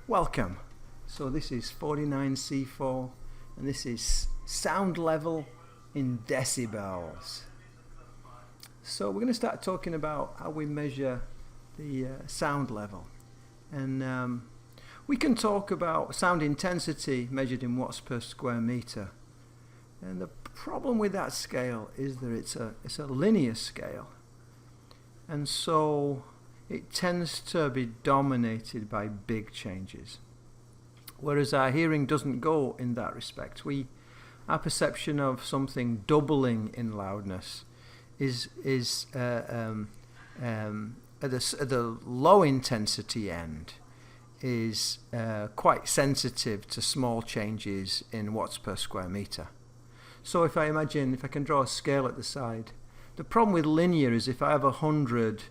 Welcome. So this is 49C4 and this is sound level in decibels. So we're going to start talking about how we measure the sound level, and we can talk about sound intensity measured in watts per square meter. And the problem with that scale is that it's a linear scale, and so it tends to be dominated by big changes, whereas our hearing doesn't go in that respect. Our perception of something doubling in loudness is at the low intensity end is quite sensitive to small changes in watts per square meter. So if I can draw a scale at the side, the problem with linear is if I have 100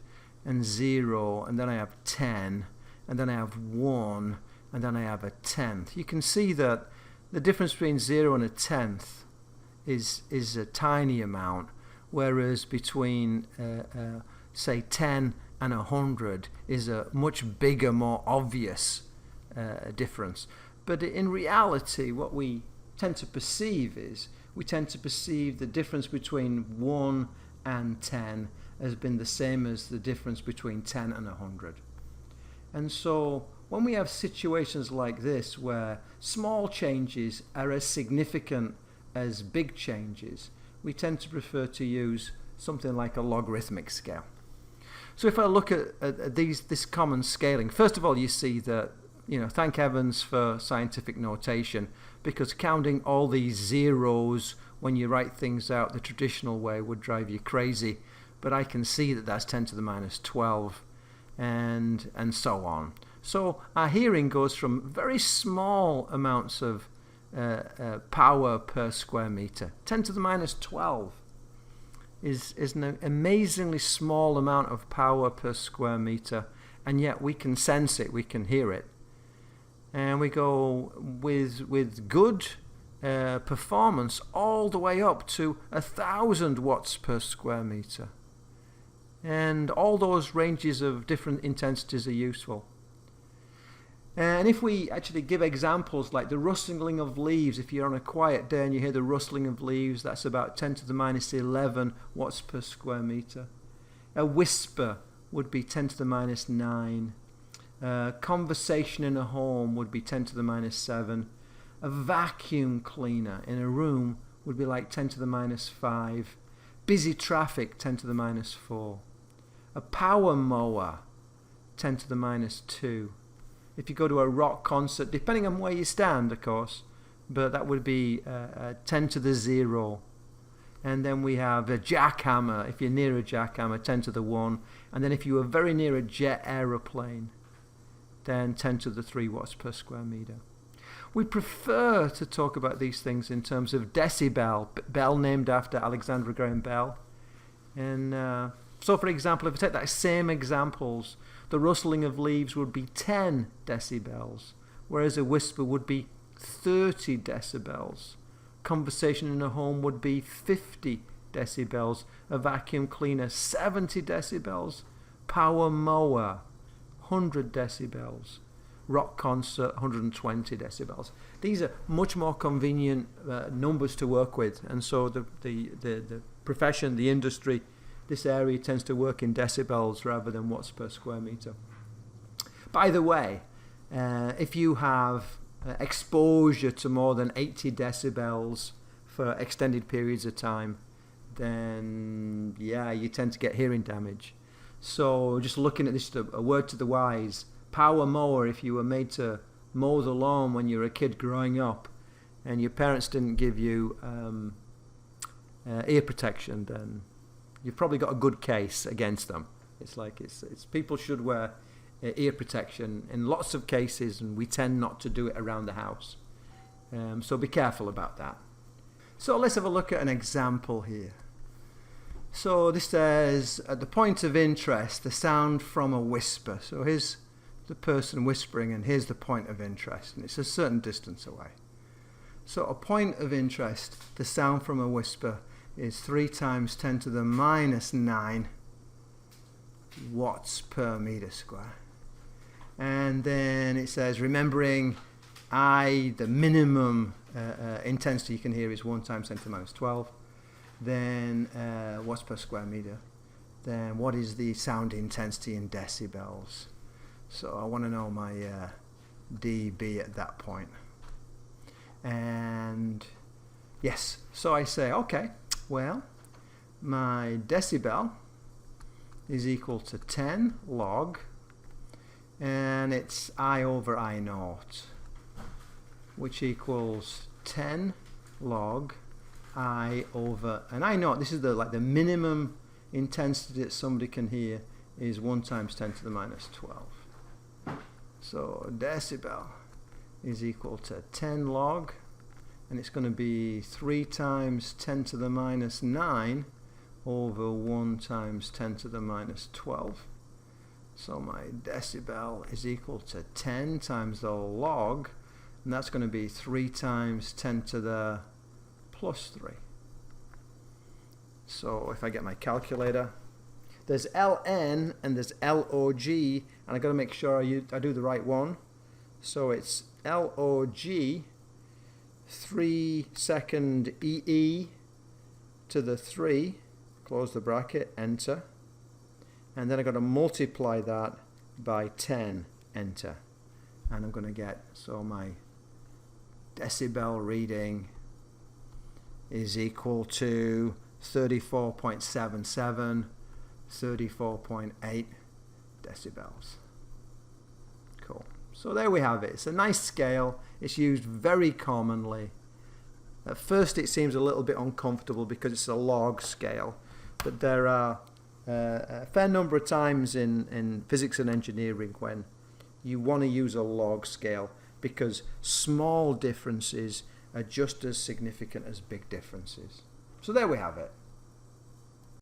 and 0, and then I have 10, and then I have 1, and then I have a tenth, you can see that the difference between 0 and a tenth is a tiny amount, whereas between say 10 and 100 is a much bigger, more obvious difference. But in reality, what we tend to perceive is the difference between 1 and 10 has been the same as the difference between 10 and 100. And so when we have situations like this where small changes are as significant as big changes, we tend to prefer to use something like a logarithmic scale. So if I look at this common scaling, first of all, you see that, thank heavens for scientific notation, because counting all these zeros when you write things out the traditional way would drive you crazy. But I can see that that's 10 to the minus 12 and so on. So our hearing goes from very small amounts of power per square meter. 10 to the minus 12 is an amazingly small amount of power per square meter, and yet we can sense it, we can hear it. And we go with good performance all the way up to 1,000 watts per square meter. And all those ranges of different intensities are useful. And if we actually give examples like the rustling of leaves, if you're on a quiet day and you hear the rustling of leaves, that's about 10 to the minus 11 watts per square meter. A whisper would be 10 to the minus 9. Conversation in a home would be 10 to the minus 7. A vacuum cleaner in a room would be like 10 to the minus 5. Busy traffic, 10 to the minus 4. A power mower, 10 to the minus 2. If you go to a rock concert, depending on where you stand, of course, but that would be 10 to the 0. And then we have a jackhammer. If you're near a jackhammer, 10 to the 1. And then if you were very near a jet aeroplane, then 10 to the 3 watts per square meter. We prefer to talk about these things in terms of decibel, bell named after Alexander Graham Bell. And so, for example, if I take that same examples, the rustling of leaves would be 10 decibels, whereas a whisper would be 30 decibels. Conversation in a home would be 50 decibels. A vacuum cleaner, 70 decibels. Power mower, 100 decibels. Rock concert, 120 decibels. These are much more convenient numbers to work with, and so the profession, the industry, this area tends to work in decibels rather than watts per square meter. By the way, if you have exposure to more than 80 decibels for extended periods of time, then you tend to get hearing damage. So just looking at this, a word to the wise, power mower, if you were made to mow the lawn when you were a kid growing up and your parents didn't give you ear protection, then you've probably got a good case against them. It's people should wear ear protection in lots of cases, and we tend not to do it around the house. So be careful about that. So let's have a look at an example here. So this says, at the point of interest, the sound from a whisper. So here's the person whispering, and here's the point of interest, and it's a certain distance away. So a point of interest, the sound from a whisper, is 3 times 10 to the minus 9 watts per meter square. And then it says, remembering the minimum intensity you can hear is 1 times 10 to the minus 12. Then watts per square meter. Then what is the sound intensity in decibels? So I want to know my dB at that point. And yes, so I say, okay, well, my decibel is equal to 10 log, and it's I over I naught, which equals 10 log I over, and I naught, this is the minimum intensity that somebody can hear is 1 times 10 to the minus 12. So decibel is equal to 10 log, and it's going to be 3 times 10 to the minus 9 over 1 times 10 to the minus 12. So my decibel is equal to 10 times the log, and that's going to be 3 times 10 to the plus 3. So if I get my calculator, there's Ln and there's Log, and I got to make sure I do the right one. So it's Log 3 second EE to the 3, close the bracket, enter, and then I got to multiply that by 10, enter, and I'm going to get, so my decibel reading is equal to 34.77, 34.8 decibels. Cool. So there we have it. It's a nice scale. It's used very commonly. At first it seems a little bit uncomfortable because it's a log scale, but there are a fair number of times in physics and engineering when you want to use a log scale because small differences are just as significant as big differences. So there we have it.